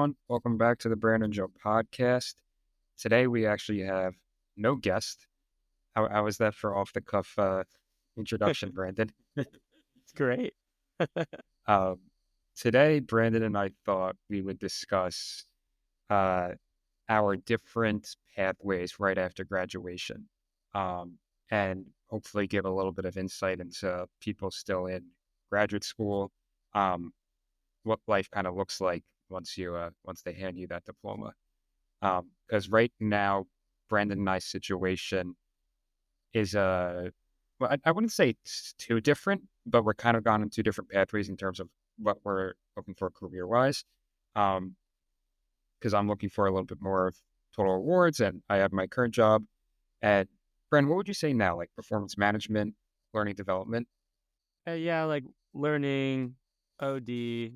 everyone. Welcome back to the Brandon Joe podcast. Today we actually have no guest. How was that for off the cuff introduction, Brandon? It's great. Um, Today, Brandon and I thought we would discuss uh, our different pathways right after graduation, and hopefully give a little bit of insight into people still in graduate school, um, what life kind of looks like once they hand you that diploma. Because right now, Brandon and I's situation is well, I wouldn't say it's too different, but we're kind of gone in two different pathways in terms of what we're looking for career wise. Because I'm looking for a little bit more of total rewards, and I have my current job. And Brandon, what would you say now? Like performance management, learning development? Yeah, like learning, OD,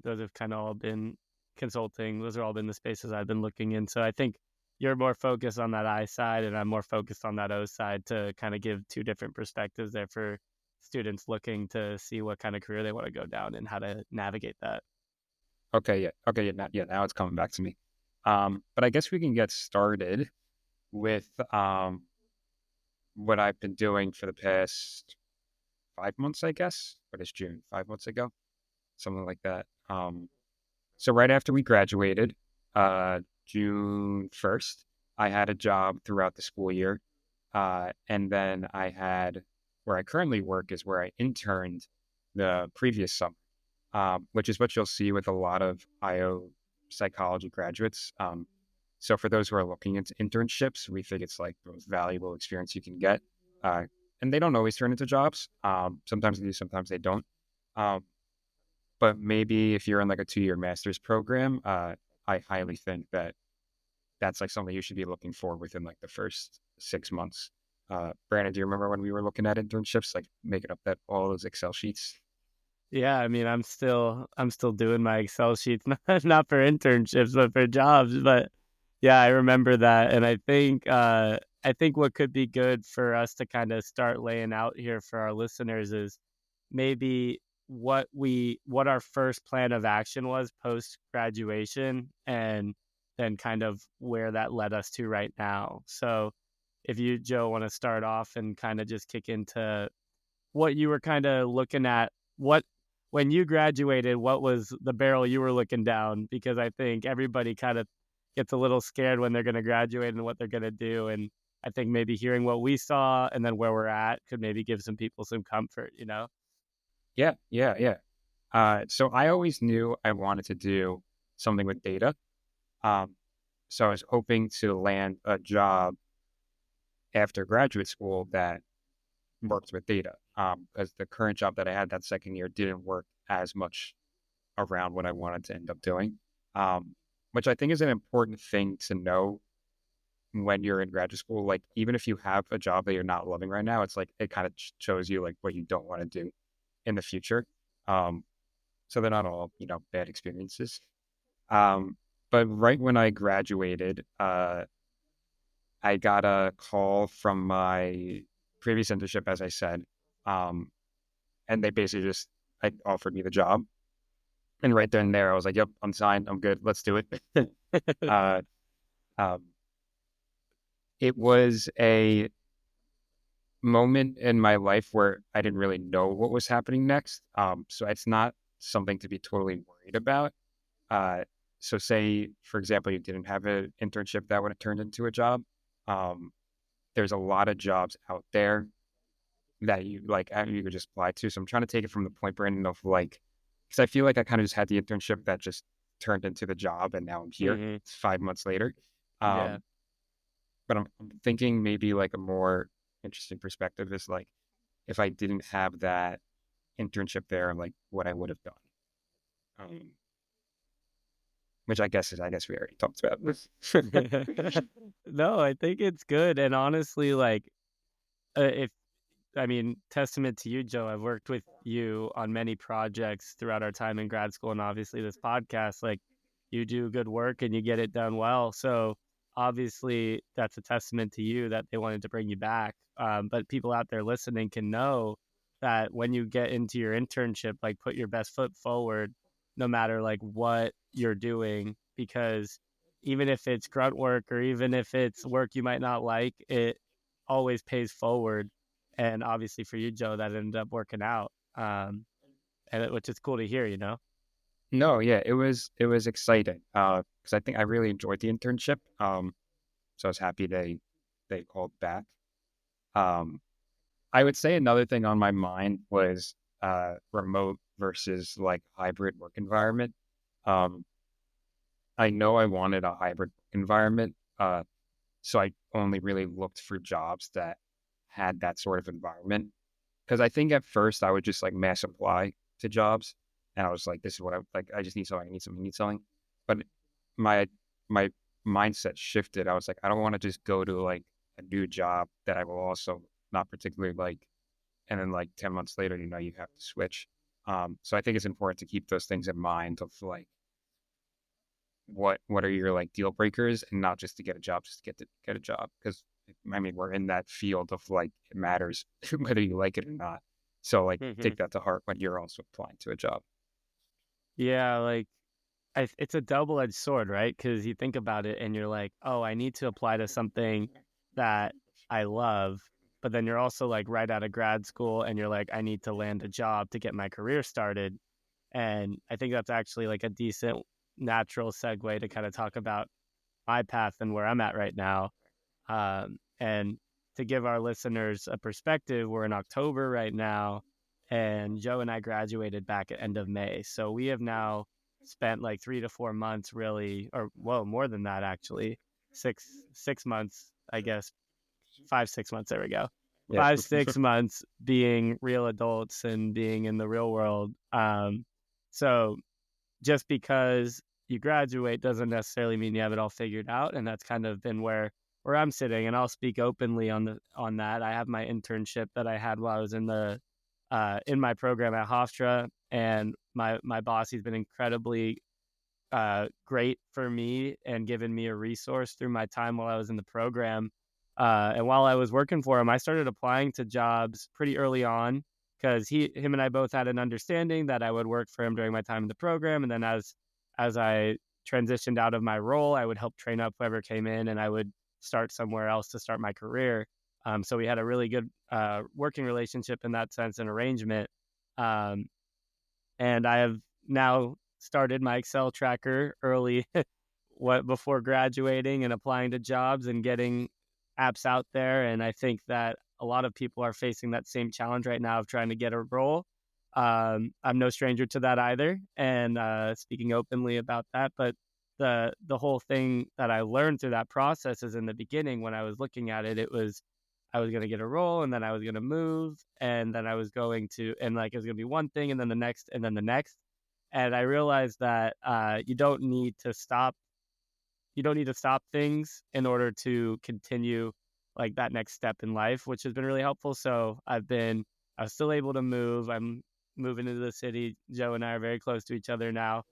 those have kind of all been consulting. Those are all been the spaces I've been looking in. So I think you're more focused on that I side, and I'm more focused on that O side to kind of give two different perspectives there for students looking to see what kind of career they want to go down and how to navigate that. Okay, yeah. Now it's coming back to me. But I guess we can get started with what I've been doing for the past 5 months, I guess. What is June? 5 months ago, something like that. So right after we graduated, June 1st, I had a job throughout the school year. And then I had where I currently work is where I interned the previous summer, which is what you'll see with a lot of IO psychology graduates. So for those who are looking into internships, we think it's like the most valuable experience you can get. Uh, and they don't always turn into jobs. Sometimes they do, sometimes they don't. Um, but maybe if you're in like a 2-year master's program, I highly think that that's like something you should be looking for within like the first 6 months. Brandon, do you remember when we were looking at internships, like making up that all those Excel sheets? Yeah, I mean, I'm still doing my Excel sheets, not for internships, but for jobs. But yeah, I remember that, and I think what could be good for us to kind of start laying out here for our listeners is maybe what our first plan of action was post graduation, and then kind of where that led us to right now. So, if you, Joe, want to start off and kind of just kick into what you were kind of looking at, what when you graduated, what was the barrel you were looking down? Because I think everybody kind of gets a little scared when they're going to graduate and what they're going to do. And I think maybe hearing what we saw and then where we're at could maybe give some people some comfort. Yeah. So I always knew I wanted to do something with data. Um, so I was hoping to land a job after graduate school that worked with data. Because the current job that I had that second year didn't work as much around what I wanted to end up doing. Which I think is an important thing to know when you're in graduate school. Like even if you have a job that you're not loving right now, it's like it kind of shows you like what you don't want to do in the future. Um, so they're not all bad experiences. Um, but right when I graduated, I got a call from my previous internship, as I said, um, and they basically just offered me the job. And right then and there, I was like, "Yep, I'm signed. I'm good. Let's do it." uh, um, it was a moment in my life where I didn't really know what was happening next. So it's not something to be totally worried about. Uh, so say, for example, you didn't have an internship that would have turned into a job. Um, there's a lot of jobs out there that you could just apply to. So I'm trying to take it from the point, Brandon, of like, because I feel like I kind of just had the internship that just turned into the job, and now I'm here Hmm. 5 months later. Yeah. Um, but I'm thinking maybe like a more interesting perspective is like if I didn't have that internship there, like what I would have done. Um, which I guess we already talked about. No, I think it's good. And honestly, like, if I mean, testament to you, Joe. I've worked with you on many projects throughout our time in grad school, and obviously this podcast. Like, you do good work and you get it done well. So obviously, that's a testament to you that they wanted to bring you back. But people out there listening can know that when you get into your internship, like put your best foot forward, no matter like what you're doing. because even if it's grunt work or even if it's work you might not like, it always pays forward. And obviously for you, Joe, that ended up working out, which is cool to hear, you know? No, yeah, it was exciting, because I think I really enjoyed the internship, so I was happy they called back. Um, I would say another thing on my mind was, remote versus, like, hybrid work environment. Um, I know I wanted a hybrid environment, so I only really looked for jobs that had that sort of environment. Because I think at first I would just, like, mass apply to jobs, and I was like, "This is what I like, I just need something, I need something, I need something." But my my mindset shifted. I was like, "I don't wanna just go to, like, a new job that I will also not particularly like, and then, like, 10 months later, you have to switch." So I think it's important to keep those things in mind of, like, what are your, like, deal breakers, and not just to get a job just to get a job. Because I mean, we're in that field of, like, it matters whether you like it or not. So, like, take that to heart when you're also applying to a job. Yeah, like it's a double-edged sword, right? Because you think about it and you're like, oh, I need to apply to something that I love. But then you're also like right out of grad school and you're like, I need to land a job to get my career started. And I think that's actually like a decent natural segue to kind of talk about my path and where I'm at right now. And to give our listeners a perspective, we're in October right now, and Joe and I graduated back at end of May. So we have now spent like 3 to 4 months, really, or well, more than that actually, 6 months, I guess, 5 6 months. There we go. Yeah. 5 6 months being real adults and being in the real world. So just because you graduate doesn't necessarily mean you have it all figured out, and that's kind of been where I'm sitting. And I'll speak openly on that. I have my internship that I had while I was in my program at Hofstra, and my boss, he's been incredibly great for me and given me a resource through my time while I was in the program. And while I was working for him, I started applying to jobs pretty early on because him and I both had an understanding that I would work for him during my time in the program, and then as I transitioned out of my role, I would help train up whoever came in, and I would start somewhere else to start my career. So we had a really good working relationship in that sense and arrangement. Um, and I have now started my Excel tracker early what before graduating and applying to jobs and getting apps out there. And I think that a lot of people are facing that same challenge right now of trying to get a role. I'm no stranger to that either, and speaking openly about that. But the whole thing that I learned through that process is in the beginning when I was looking at it, it was I was gonna get a role and then I was gonna move and then I was going to and like it was gonna be one thing and then the next and then the next. And I realized that you don't need to stop things in order to continue like that next step in life, which has been really helpful. So I was still able to move. I'm moving into the city. Joe and I are very close to each other now.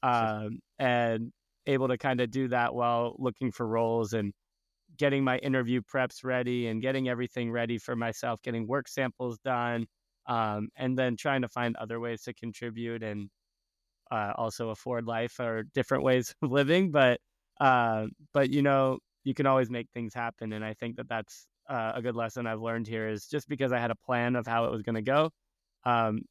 And able to kind of do that while looking for roles and getting my interview preps ready and getting everything ready for myself, getting work samples done, and then trying to find other ways to contribute and also afford life or different ways of living. But you can always make things happen, and I think that that's a good lesson I've learned here is just because I had a plan of how it was going to go,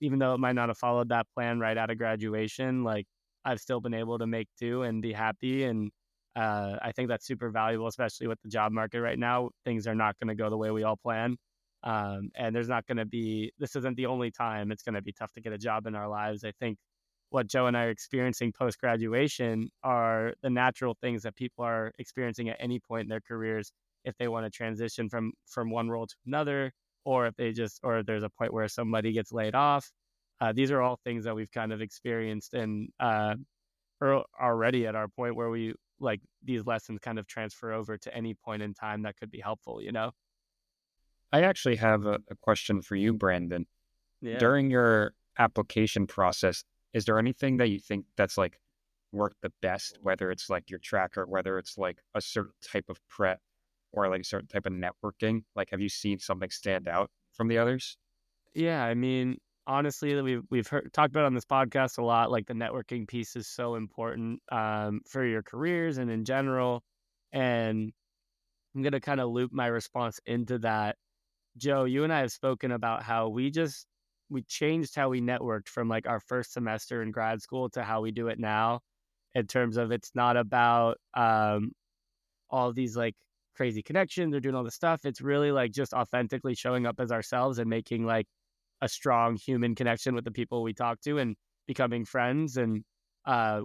even though it might not have followed that plan right out of graduation, like I've still been able to make do and be happy. And I think that's super valuable, especially with the job market right now. Things are not going to go the way we all plan. And there's not going to be, this isn't the only time it's going to be tough to get a job in our lives. I think what Joe and I are experiencing post graduation are the natural things that people are experiencing at any point in their careers if they want to transition from one role to another, or if or if there's a point where somebody gets laid off. These are all things that we've kind of experienced and are already at our point where we like these lessons kind of transfer over to any point in time that could be helpful, you know? I actually have a question for you, Brandon. Yeah. During your application process, is there anything that you think that's, like, worked the best, whether it's, like, your tracker, whether it's, like, a certain type of prep or, like, a certain type of networking? Like, have you seen something stand out from the others? Yeah. I mean, honestly, we've talked about it on this podcast a lot. Like the networking piece is so important for your careers and in general. And I'm gonna kind of loop my response into that. Joe, you and I have spoken about how we changed how we networked from like our first semester in grad school to how we do it now, in terms of it's not about all these like crazy connections or doing all this stuff. It's really like just authentically showing up as ourselves and making like a strong human connection with the people we talk to and becoming friends. And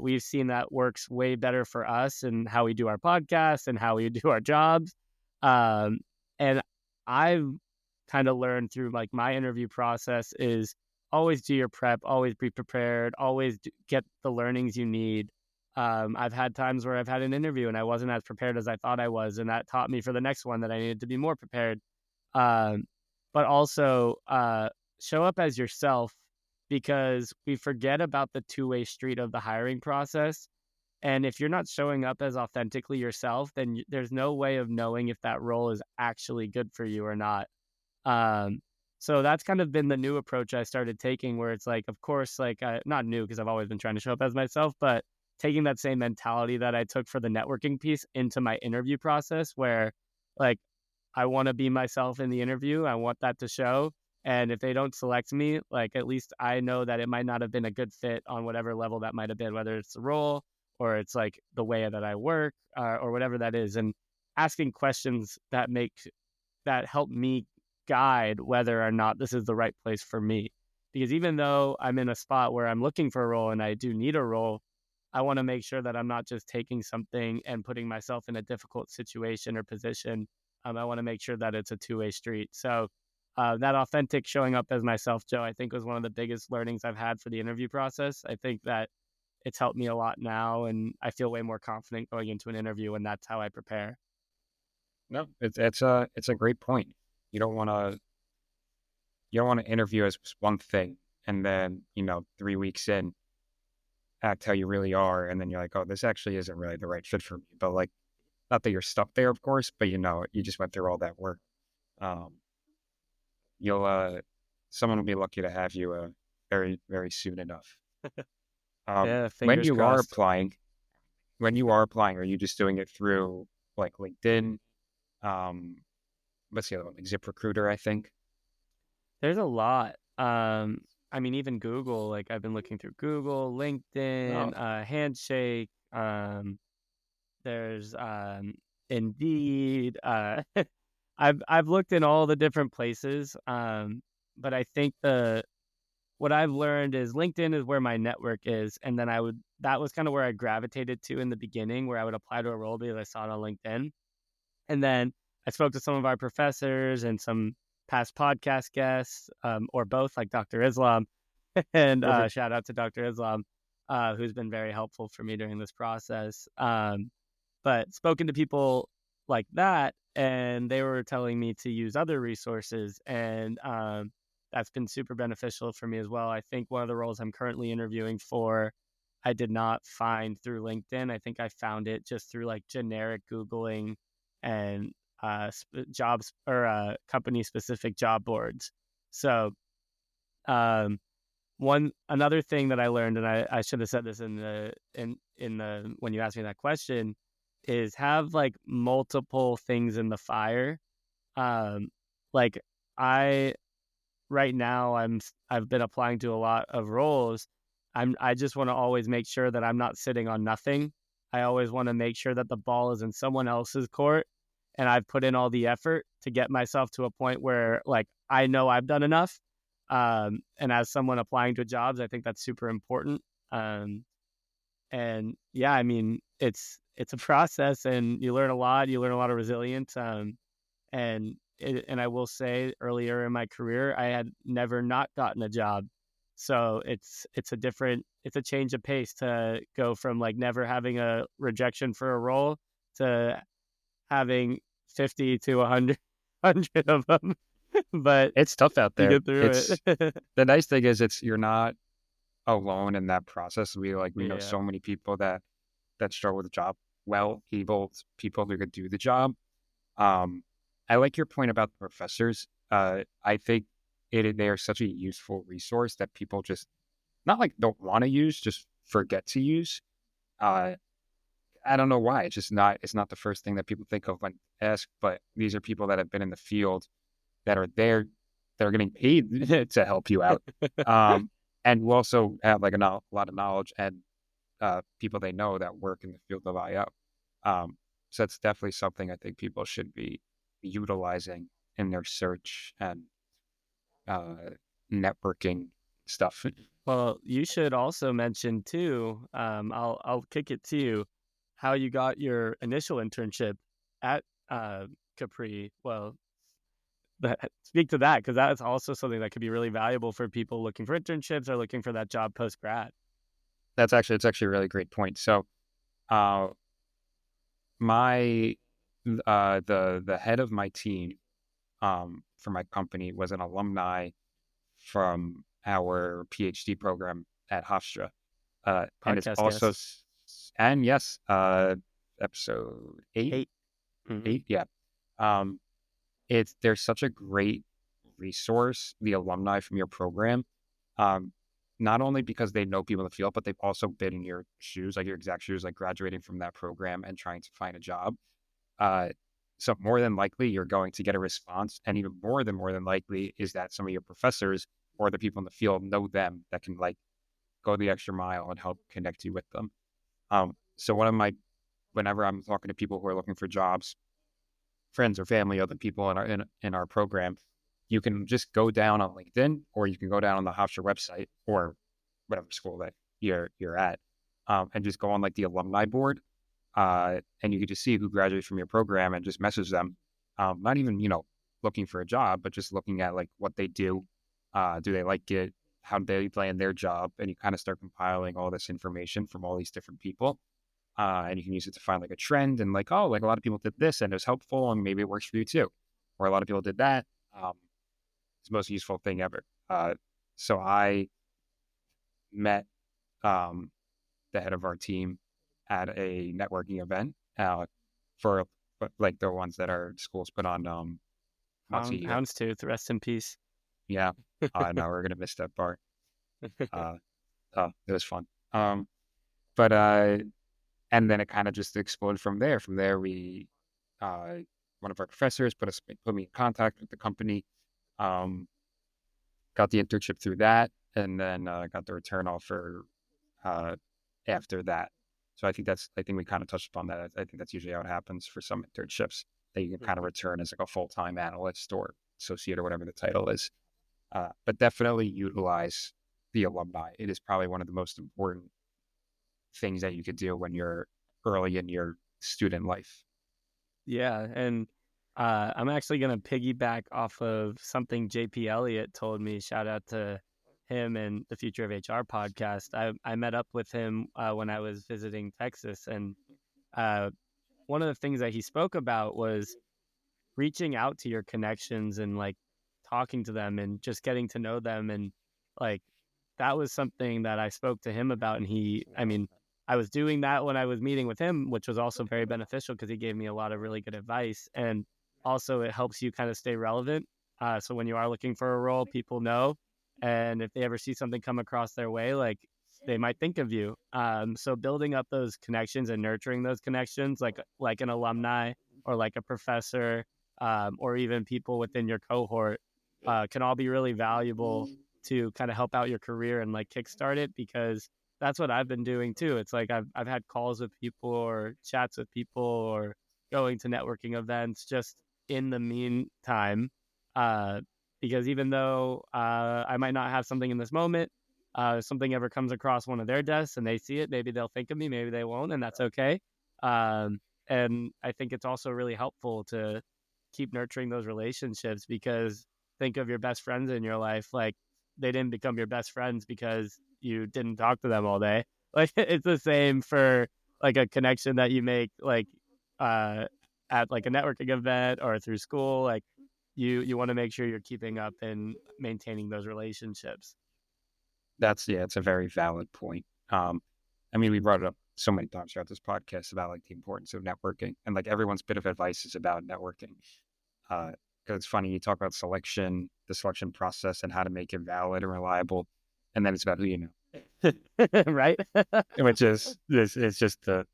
we've seen that works way better for us and how we do our podcast and how we do our jobs. Um, and I've kind of learned through like my interview process is always do your prep, always be prepared, always get the learnings you need. I've had times where I've had an interview and I wasn't as prepared as I thought I was, and that taught me for the next one that I needed to be more prepared. Um, but also show up as yourself, because we forget about the two-way street of the hiring process. And if you're not showing up as authentically yourself, then there's no way of knowing if that role is actually good for you or not. Um, so that's kind of been the new approach I started taking, where it's like, of course, like not new because I've always been trying to show up as myself, but taking that same mentality that I took for the networking piece into my interview process, where like I want to be myself in the interview. I want that to show. And if they don't select me, like at least I know that it might not have been a good fit on whatever level that might have been, whether it's the role or it's like the way that I work or whatever that is. And asking questions that help me guide whether or not this is the right place for me. Because even though I'm in a spot where I'm looking for a role and I do need a role, I want to make sure that I'm not just taking something and putting myself in a difficult situation or position. I want to make sure that it's a two-way street. So that authentic showing up as myself, Joe, I think was one of the biggest learnings I've had for the interview process. I think that it's helped me a lot now, and I feel way more confident going into an interview, and that's how I prepare. No, it's a great point. You don't want to you don't want to interview as one thing and then 3 weeks in act how you really are, and then you're like, oh, this actually isn't really the right fit for me. But like, not that you're stuck there, of course, but you just went through all that work. Um, you'll someone will be lucky to have you very very soon enough. Yeah, When fingers you are crossed. applying, are you just doing it through like LinkedIn? Um, what's the other one? Like ZipRecruiter, I think. There's a lot. I mean, even Google, like I've been looking through Google, Oh, LinkedIn, Handshake. There's Indeed. I've looked in all the different places. But I think the what I've learned is LinkedIn is where my network is, and then that was kind of where I gravitated to in the beginning, where I would apply to a role because I saw it on LinkedIn. And then I spoke to some of our professors and some past podcast guests, or both, like Dr. Islam. And perfect. shout out to Dr. Islam, who's been very helpful for me during this process. But spoken to people like that, and they were telling me to use other resources. And that's been super beneficial for me as well. I think one of the roles I'm currently interviewing for, I did not find through LinkedIn. I think I found it just through like generic Googling and jobs or company specific job boards. So, um, one another thing that I learned, and I should have said this in the when you asked me that question, is have like multiple things in the fire. Um, like I right now I've been applying to a lot of roles. I just want to always make sure that I'm not sitting on nothing. I always want to make sure that the ball is in someone else's court, and I've put in all the effort to get myself to a point where like I know I've done enough. And as someone applying to jobs, I think that's super important. Um, and yeah, I mean, it's a process, and you learn a lot. You learn a lot of resilience. And I will say, earlier in my career, I had never not gotten a job, so it's a change of pace to go from like never having a rejection for a role to having 50 to 100 of them. But It's tough out you there. get through It's it. the nice thing is you're not alone in that process. We know Yeah. so many people that struggle with the job, able people who could do the job. Um, I like your point about the professors. I think they are such a useful resource that people just not like don't want to use, just forget to use. Uh, I don't know why. It's not the first thing that people think of when asked, but these are people that have been in the field that are there, that are getting paid to help you out. Um, and who also have like a lot of knowledge and people they know that work in the field of IO. So that's definitely something I think people should be utilizing in their search and uh, networking stuff. Well, you should also mention too, I'll kick it to you, how you got your initial internship at, Capri. Well, speak to that because that is also something that could be really valuable for people looking for internships or looking for that job post-grad. It's actually a really great point. So uh, my the head of my team for my company was an alumni from our PhD program at Hofstra. And it's Podcast also, guest. and yes, episode Eight. Mhm. eight, yeah. Um, there's such a great resource, the alumni from your program. Um, Not only because they know people in the field, but they've also been in your shoes, like your exact shoes, like graduating from that program and trying to find a job. Uh, so more than likely, you're going to get a response, and even more than likely is that some of your professors or the people in the field know them that can like go the extra mile and help connect you with them. So one of my whenever I'm talking to people who are looking for jobs, friends or family, other people in our program, you can just go down on LinkedIn or you can go down on the Hofstra website or whatever school that you're at, and just go on like the alumni board, and you can just see who graduated from your program and just message them. Not even looking for a job, but just looking at like what they do. Do they like it? How do they land their job? And you kind of start compiling all this information from all these different people, and you can use it to find like a trend and like, oh, like a lot of people did this and it was helpful and maybe it works for you too, or a lot of people did that. It's the most useful thing ever. So I met um, the head of our team at a networking event, for like the ones that our schools put on once a year. Houndstooth, rest in peace. Yeah, no, we're gonna miss that part. Uh, it was fun. But and then it kind of just exploded from there. From there, we uh, one of our professors put me in contact with the company. Um, got the internship through that, and then got the return offer uh, after that. So I think we kind of touched upon that. I think that's usually how it happens for some internships that you can kind of return as like a full time analyst or associate or whatever the title is. But definitely utilize the alumni. It is probably one of the most important things that you could do when you're early in your student life. Yeah, and I'm actually gonna piggyback off of something JP Elliott told me. Shout out to him and the Future of HR podcast. I met up with him when I was visiting Texas, and uh, one of the things that he spoke about was reaching out to your connections and like talking to them and just getting to know them and like that was something that I spoke to him about and I mean I was doing that when I was meeting with him, which was also very beneficial because he gave me a lot of really good advice and also it helps you kind of stay relevant, so when you are looking for a role people know and if they ever see something come across their way like they might think of you, so building up those connections and nurturing those connections like an alumni or like a professor, or even people within your cohort, can all be really valuable to kind of help out your career and like kickstart it because that's what I've been doing too. It's like I've had calls with people or chats with people or going to networking events just in the meantime, uh, because even though I might not have something in this moment, if something ever comes across one of their desks and they see it, maybe they'll think of me, maybe they won't, and that's okay. Um, and I think it's also really helpful to keep nurturing those relationships because think of your best friends in your life. Like they didn't become your best friends because you didn't talk to them all day. Like it's the same for like a connection that you make uh at like a networking event or through school. Like you want to make sure you're keeping up and maintaining those relationships. Yeah, it's a very valid point. I mean, we brought it up so many times throughout this podcast about like the importance of networking, and like everyone's bit of advice is about networking. Uh, because it's funny, you talk about selection, the selection process and how to make it valid and reliable, and then it's about who you know, Right? which is it's just the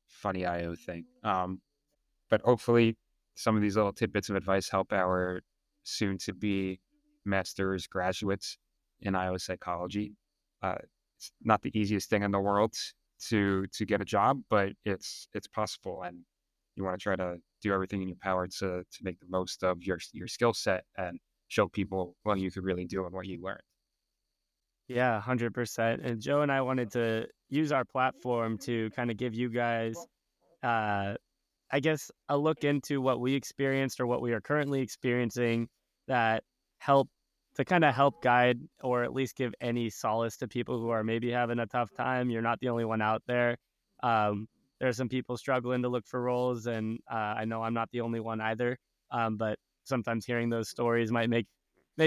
funny IO thing. But hopefully, some of these little tidbits of advice help our soon to be master's graduates in IO psychology. Uh, it's not the easiest thing in the world to get a job, but it's possible, and you want to try to do everything in your power to make the most of your skill set and show people what you could really do and what you learned. Yeah, 100%. And Joe and I wanted to use our platform to kind of give you guys uh I guess a look into what we experienced or what we are currently experiencing that help to kind of help guide or at least give any solace to people who are maybe having a tough time. You're not the only one out there. There are some people struggling to look for roles, and I know I'm not the only one either. But sometimes hearing those stories might make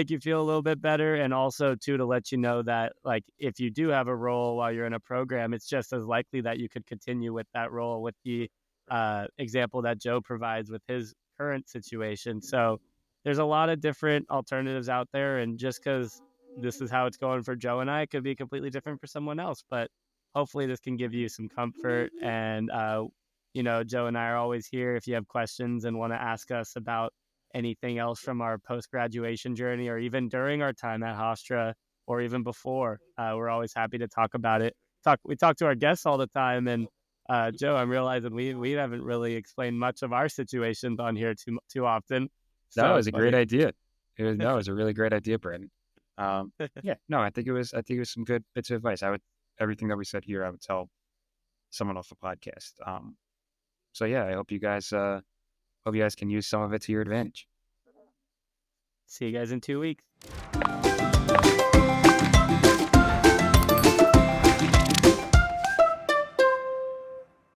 you feel a little bit better, and also too to let you know that like if you do have a role while you're in a program, it's just as likely that you could continue with that role with the example that Joe provides with his current situation. So there's a lot of different alternatives out there, and just because this is how it's going for Joe and I, it could be completely different for someone else. But hopefully, this can give you some comfort. And Joe and I are always here if you have questions and want to ask us about anything else from our post graduation journey, or even during our time at Hofstra, or even before. We're always happy to talk about it. We talk to our guests all the time, and Joe, I'm realizing we haven't really explained much of our situations on here too often. No, it So was it's a great funny. idea. It was a really great idea, Brandon. Yeah, no, I think it was some good bits of advice. I would everything that we said here, I would tell someone off the podcast. So yeah, I hope you guys can use some of it to your advantage. See you guys in 2 weeks.